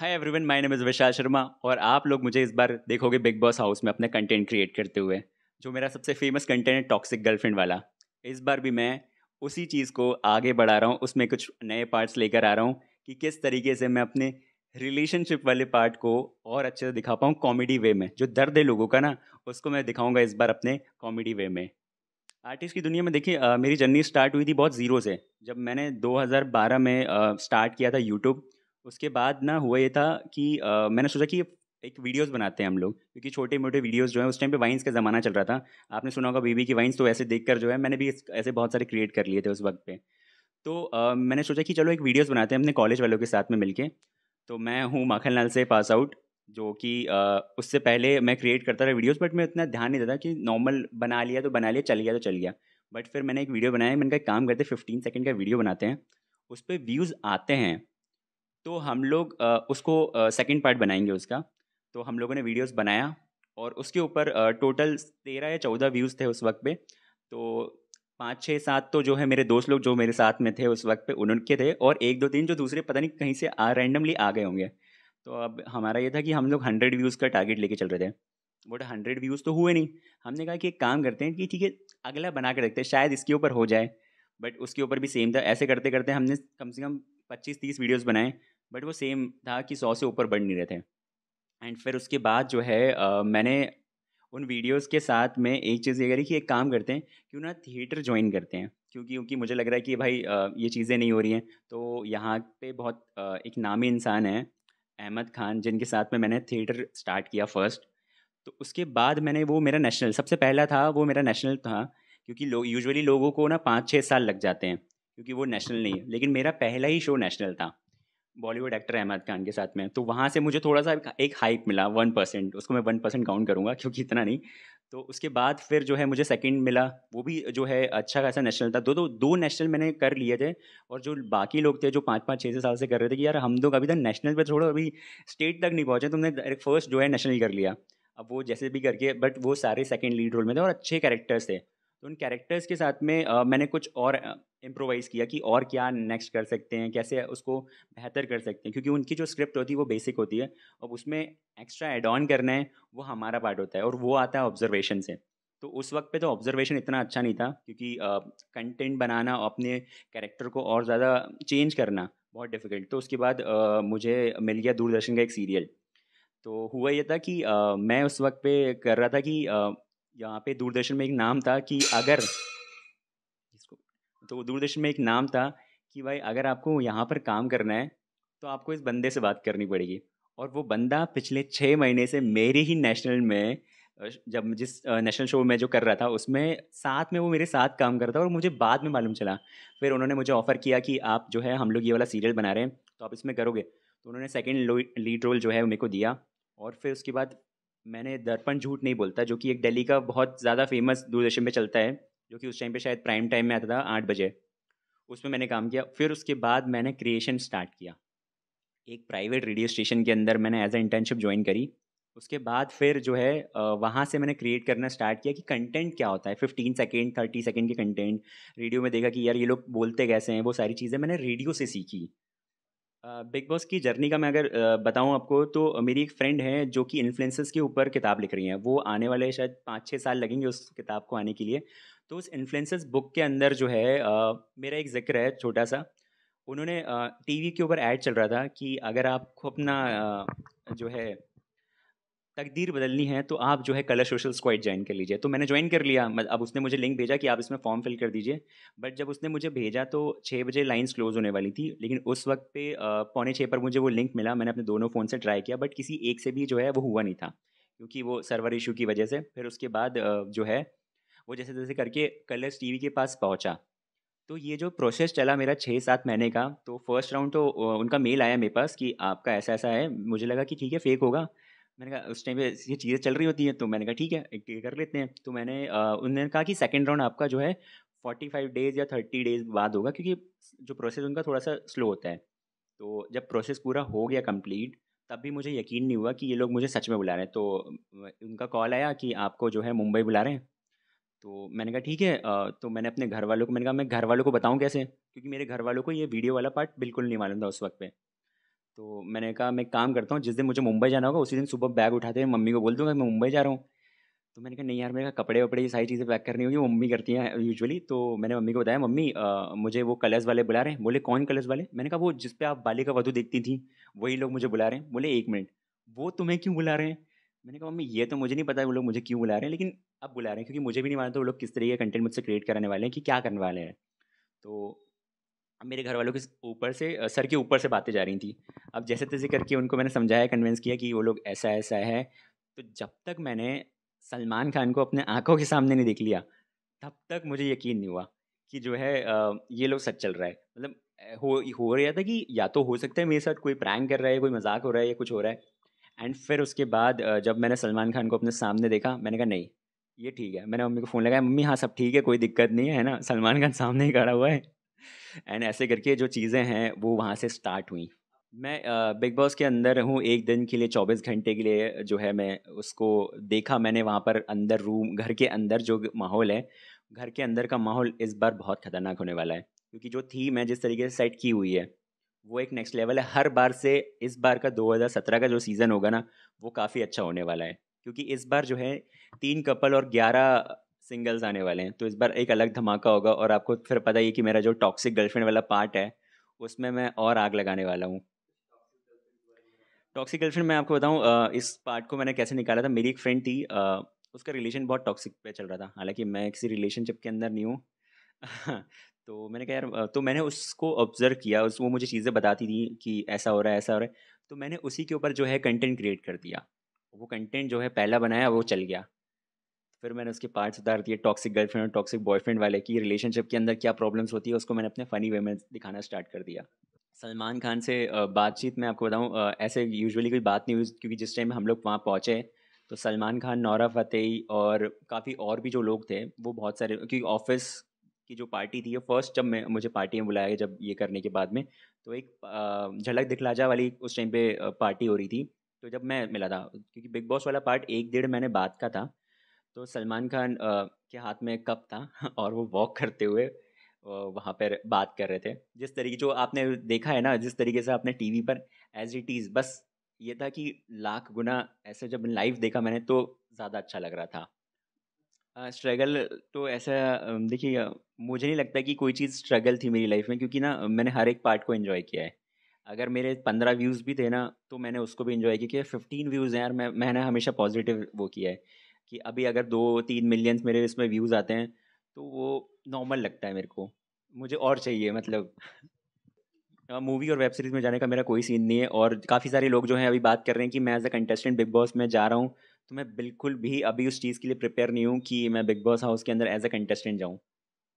Hi everyone, my name is Vishal Sharma और आप लोग मुझे इस बार देखोगे बिग बॉस हाउस में अपने कंटेंट क्रिएट करते हुए। जो मेरा सबसे फेमस कंटेंट है टॉक्सिक गर्लफ्रेंड वाला। इस बार भी मैं उसी चीज़ को आगे बढ़ा रहा हूँ, उसमें कुछ नए पार्ट्स लेकर आ रहा हूँ कि किस तरीके से मैं अपने रिलेशनशिप वाले पार्ट को और अच्छे से दिखा पाऊँ कॉमेडी वे में। जो दर्द है लोगों का ना, उसको मैं दिखाऊंगा इस बार अपने कॉमेडी वे में। आर्टिस्ट की दुनिया में देखिए, मेरी जर्नी स्टार्ट हुई थी बहुत ज़ीरो से। जब मैंने 2012 में स्टार्ट किया था यूट्यूब। उसके बाद ना हुआ ये था कि मैंने सोचा कि एक वीडियोस बनाते हैं हम लोग, क्योंकि छोटे मोटे वीडियोस जो है उस टाइम पे वाइन्स का ज़माना चल रहा था। आपने सुना होगा बीबी की वाइन्स, तो ऐसे देखकर जो है मैंने भी ऐसे बहुत सारे क्रिएट कर लिए थे उस वक्त पे। तो मैंने सोचा कि चलो एक वीडियोस बनाते हैं अपने कॉलेज वालों के साथ में मिलके। तो मैं हूँ माखनलाल से पास आउट, जो कि उससे पहले मैं क्रिएट करता रहा वीडियोस, बट मैं इतना ध्यान नहीं देता कि नॉर्मल बना लिया तो बना लिया, चल गया तो चल गया। बट फिर मैंने एक वीडियो बनाया, मैंने कहा एक काम करते 15 सेकंड का वीडियो बनाते हैं, उस पर व्यूज़ आते हैं तो हम लोग उसको सेकंड पार्ट बनाएंगे उसका। तो हम लोगों ने वीडियोस बनाया और उसके ऊपर टोटल 13 या 14 व्यूज़ थे उस वक्त पे। तो 5 6 7 तो जो है मेरे दोस्त लोग जो मेरे साथ में थे उस वक्त पे उनके थे, और एक दो तीन जो दूसरे पता नहीं कहीं से रैंडमली आ गए होंगे। तो अब हमारा ये था कि हम लोग 100 व्यूज़ का टारगेट लेके चल रहे थे। बट 100 व्यूज़ तो हुए नहीं। हमने कहा कि एक काम करते हैं कि ठीक है, अगला बना के देखते हैं, शायद इसके ऊपर हो जाए। बट उसके ऊपर भी सेम था, ऐसे करते करते हमने कम से कम 25 30 वीडियोस बनाए। बट वो सेम था कि 100 से ऊपर बढ़ नहीं रहे थे। एंड फिर उसके बाद जो है मैंने उन वीडियोस के साथ में एक चीज़ ये करी कि एक काम करते हैं, क्यों ना थिएटर ज्वाइन करते हैं, क्योंकि क्योंकि मुझे लग रहा है कि भाई ये चीज़ें नहीं हो रही हैं। तो यहाँ पे बहुत एक नामी इंसान है, अहमद खान, जिनके साथ में मैंने थिएटर स्टार्ट किया फर्स्ट। तो उसके बाद मैंने वो मेरा नेशनल सबसे पहला था, वो मेरा नेशनल था। क्योंकि लोग यूजुअली लोगों को ना 5 6 साल लग जाते हैं, क्योंकि वो नेशनल नहीं है, लेकिन मेरा पहला ही शो नेशनल था बॉलीवुड एक्टर अहमद खान के साथ में। तो वहाँ से मुझे थोड़ा सा एक हाइप मिला, 1%, उसको मैं 1% काउंट करूँगा क्योंकि इतना नहीं। तो उसके बाद फिर जो है मुझे सेकंड मिला, वो भी जो है अच्छा खासा नेशनल था। दो नेशनल मैंने कर लिए थे। और जो बाकी लोग थे जो 5 5 6 6 साल से कर रहे थे कि यार हम लोग अभी तक नेशनल पे छोड़ो, अभी स्टेट तक नहीं पहुँचे, तुमने डायरेक्ट फर्स्ट जो है नेशनल कर लिया। अब वो जैसे भी करके, बट वो सारे सेकंड लीड रोल में थे और अच्छे कैरेक्टर्स थे। तो उन कैरेक्टर्स के साथ में मैंने कुछ और इम्प्रोवाइज़ किया कि और क्या नेक्स्ट कर सकते हैं, कैसे उसको बेहतर कर सकते हैं, क्योंकि उनकी जो स्क्रिप्ट होती है वो बेसिक होती है। अब उसमें एक्स्ट्रा एड ऑन करना है, वो हमारा पार्ट होता है, और वो आता है ऑब्जर्वेशन से। तो उस वक्त पे तो ऑब्जर्वेशन इतना अच्छा नहीं था, क्योंकि कंटेंट बनाना और अपने कैरेक्टर को और ज़्यादा चेंज करना बहुत डिफिकल्ट। तो उसके बाद मुझे मिल गया दूरदर्शन का एक सीरियल। तो हुआ ये था कि मैं उस वक्त पे कर रहा था कि यहाँ पे दूरदर्शन में एक नाम था कि अगर इसको तो दूरदर्शन में एक नाम था कि भाई अगर आपको यहाँ पर काम करना है तो आपको इस बंदे से बात करनी पड़ेगी। और वो बंदा पिछले 6 महीने से मेरे ही नेशनल में, जब जिस नेशनल शो में जो कर रहा था उसमें साथ में वो मेरे साथ काम करता था, और मुझे बाद में मालूम चला। फिर उन्होंने मुझे ऑफ़र किया कि आप जो है हम लोग ये वाला सीरियल बना रहे हैं तो आप इसमें करोगे। तो उन्होंने सेकंड लीड रोल जो है वो मेरे को दिया। और फिर उसके बाद मैंने दर्पण झूठ नहीं बोलता, जो कि एक दिल्ली का बहुत ज़्यादा फेमस दूरदर्शन पे चलता है, जो कि उस टाइम पे शायद प्राइम टाइम में आता था 8 बजे। उसमें मैंने काम किया। फिर उसके बाद मैंने क्रिएशन स्टार्ट किया, एक प्राइवेट रेडियो स्टेशन के अंदर मैंने एज अ इंटर्नशिप ज्वाइन करी। उसके बाद फिर जो है वहाँ से मैंने क्रिएट करना स्टार्ट किया कि कंटेंट क्या होता है, 15 सेकेंड 30 सेकेंड के कंटेंट। रेडियो में देखा कि यार ये लोग बोलते कैसे हैं, वो सारी चीज़ें मैंने रेडियो से सीखी। बिग बॉस की जर्नी का मैं अगर बताऊं आपको, तो मेरी एक फ्रेंड है जो कि इन्फ्लुएंसर्स के ऊपर किताब लिख रही हैं। वो आने वाले शायद 5 6 साल लगेंगे उस किताब को आने के लिए। तो उस इन्फ्लुएंसर्स बुक के अंदर जो है मेरा एक जिक्र है छोटा सा। उन्होंने टीवी के ऊपर ऐड चल रहा था कि अगर आपको अपना जो है तकदीर बदलनी है तो आप जो है कलर सोशल स्क्वाड ज्वाइन कर लीजिए। तो मैंने ज्वाइन कर लिया। अब उसने मुझे लिंक भेजा कि आप इसमें फॉर्म फिल कर दीजिए। बट जब उसने मुझे भेजा तो 6 बजे लाइंस क्लोज होने वाली थी, लेकिन उस वक्त पे 5:45 पर मुझे वो लिंक मिला। मैंने अपने दोनों फ़ोन से ट्राई किया, बट किसी एक से भी जो है वो हुआ नहीं था, क्योंकि वो सर्वर इशू की वजह से। फिर उसके बाद जो है वो जैसे तैसे करके कलर्स टीवी के पास पहुंचा। तो ये जो प्रोसेस चला मेरा 6 7 महीने का। तो फर्स्ट राउंड तो उनका मेल आया मेरे पास कि आपका ऐसा ऐसा है। मुझे लगा कि ठीक है, फेक होगा। मैंने कहा उस टाइम पे ये चीज़ें चल रही होती हैं, तो मैंने कहा ठीक है, एक ये कर लेते हैं। तो उन्होंने कहा कि सेकंड राउंड आपका जो है 45 डेज़ या 30 डेज़ बाद होगा, क्योंकि जो प्रोसेस उनका थोड़ा सा स्लो होता है। तो जब प्रोसेस पूरा हो गया कंप्लीट, तब भी मुझे यकीन नहीं हुआ कि ये लोग मुझे सच में बुला रहे हैं। तो उनका कॉल आया कि आपको जो है मुंबई बुला रहे हैं। तो मैंने कहा ठीक है। तो मैंने अपने घर वालों को, मैंने कहा मैं घर वालों को बताऊं कैसे, क्योंकि मेरे घर वालों को ये वीडियो वाला पार्ट बिल्कुल नहीं मालूम था उस वक्त पे। तो मैंने कहा मैं एक काम करता हूँ, जिस दिन मुझे मुंबई जाना होगा उसी दिन सुबह बैग उठाते हुए मम्मी को बोल दूँगा मैं मुंबई जा रहा हूँ। तो मैंने कहा नहीं यार, मेरे कहा कपड़े वपड़े ये सारी चीज़ें पैक करनी होगी, वो मम्मी करती हैं यूजुअली। तो मैंने मम्मी को बताया, मम्मी मुझे वो कलर्स वाले बुला रहे हैं। बोले कौन कलर्स वाले? मैंने कहा वो जिस पे आप बालिका वधू देखती थी, वही लोग मुझे बुला रहे हैं। बोले एक मिनट, वो तुम्हें क्यों बुला रहे हैं? मैंने कहा मम्मी ये तो मुझे नहीं पता वो लोग मुझे क्यों बुला रहे हैं, लेकिन अब बुला रहे हैं क्योंकि मुझे भी नहीं मालूम वो लोग किस तरीके का कंटेंट मुझसे क्रिएट कराने वाले हैं, कि क्या करने वाले हैं। तो अब मेरे घर वालों के ऊपर से सर के ऊपर से बातें जा रही थी। अब जैसे तैसे करके उनको मैंने समझाया, कन्विंस किया कि वो लोग ऐसा ऐसा है। तो जब तक मैंने सलमान खान को अपने आंखों के सामने नहीं देख लिया, तब तक मुझे यकीन नहीं हुआ कि जो है ये लोग सच चल रहा है। मतलब हो रहा था कि या तो हो सकता है मेरे साथ कोई प्रैंक कर रहा है, कोई मजाक हो रहा है या कुछ हो रहा है। एंड फिर उसके बाद जब मैंने सलमान खान को अपने सामने देखा, मैंने कहा नहीं, ये ठीक है। मैंने मम्मी को फ़ोन लगाया, मम्मी हाँ सब ठीक है, कोई दिक्कत नहीं है ना, सलमान खान सामने ही खड़ा हुआ है। एंड ऐसे करके जो चीज़ें हैं वो वहाँ से स्टार्ट हुई। मैं बिग बॉस के अंदर हूँ एक दिन के लिए, 24 घंटे के लिए जो है मैं उसको देखा मैंने वहाँ पर अंदर रूम, घर के अंदर जो माहौल है, घर के अंदर का माहौल इस बार बहुत खतरनाक होने वाला है। क्योंकि जो थीम है जिस तरीके से सेट की हुई है वो एक नेक्स्ट लेवल है। हर बार से इस बार का 2017 का जो सीज़न होगा ना, वो काफ़ी अच्छा होने वाला है। क्योंकि इस बार जो है 3 कपल और 11 सिंगल्स आने वाले हैं, तो इस बार एक अलग धमाका होगा। और आपको फिर पता ही है कि मेरा जो टॉक्सिक गर्लफ्रेंड वाला पार्ट है, उसमें मैं और आग लगाने वाला हूँ। टॉक्सिक गर्लफ्रेंड मैं आपको बताऊँ, इस पार्ट को मैंने कैसे निकाला था। मेरी एक फ्रेंड थी, उसका रिलेशन बहुत टॉक्सिक पे चल रहा था, हालांकि मैं किसी रिलेशनशिप के अंदर नहीं हूँ। तो मैंने कहा यार, तो मैंने उसको ऑब्जर्व किया, उस वो मुझे चीज़ें बताती थी कि ऐसा हो रहा है ऐसा हो रहा है। तो मैंने उसी के ऊपर जो है कंटेंट क्रिएट कर दिया। वो कंटेंट जो है पहला बनाया वो चल गया। फिर मैंने उसके पार्ट्स उतार दिए, टॉक्सिक गर्लफ्रेंड और टॉक्सिक बॉयफ्रेंड वाले, की रिलेशनशिप के अंदर क्या प्रॉब्लम्स होती है, उसको मैंने अपने फ़नी वे में दिखाना स्टार्ट कर दिया। सलमान खान से बातचीत मैं आपको बताऊँ, ऐसे यूजुअली कोई बात नहीं हुई, क्योंकि जिस टाइम हम लोग वहाँ पहुँचे तो सलमान खान, नौरा फतेही और काफ़ी और भी जो लोग थे वो बहुत सारे, क्योंकि ऑफिस की जो पार्टी थी, ये फर्स्ट जब मैं मुझे पार्टी में बुलाया जब ये करने के बाद में, तो एक झलक दिखला जा वाली उस टाइम पे पार्टी हो रही थी। तो जब मैं मिला था, क्योंकि बिग बॉस वाला पार्ट 1 डेढ़ महीने बाद का था, तो सलमान खान के हाथ में कप था और वो वॉक करते हुए वहाँ पर बात कर रहे थे। जिस तरीके जो आपने देखा है ना, जिस तरीके से आपने टीवी पर एज इट इज़, बस ये था कि लाख गुना ऐसे जब लाइव देखा मैंने तो ज़्यादा अच्छा लग रहा था। स्ट्रगल तो ऐसा, देखिए, मुझे नहीं लगता कि कोई चीज़ स्ट्रगल थी मेरी लाइफ में, क्योंकि ना मैंने हर एक पार्ट को एंजॉय किया है। अगर मेरे 15 व्यूज़ भी थे ना, तो मैंने उसको भी एंजॉय किया। कि 15 व्यूज़ हैं यार, मैंने हमेशा पॉजिटिव वो किया है कि अभी अगर 2-3 मिलियंस मेरे इसमें व्यूज़ आते हैं तो वो नॉर्मल लगता है मेरे को। मुझे और चाहिए, मतलब मूवी और वेब सीरीज़ में जाने का मेरा कोई सीन नहीं है। और काफ़ी सारे लोग जो हैं अभी बात कर रहे हैं कि मैं as a contestant Big Boss में जा रहा हूँ, तो मैं बिल्कुल भी अभी उस चीज़ के लिए प्रिपेयर नहीं हूँ कि मैं बिग बॉस हाउस के अंदर एज अ कंटेस्टेंट जाऊँ।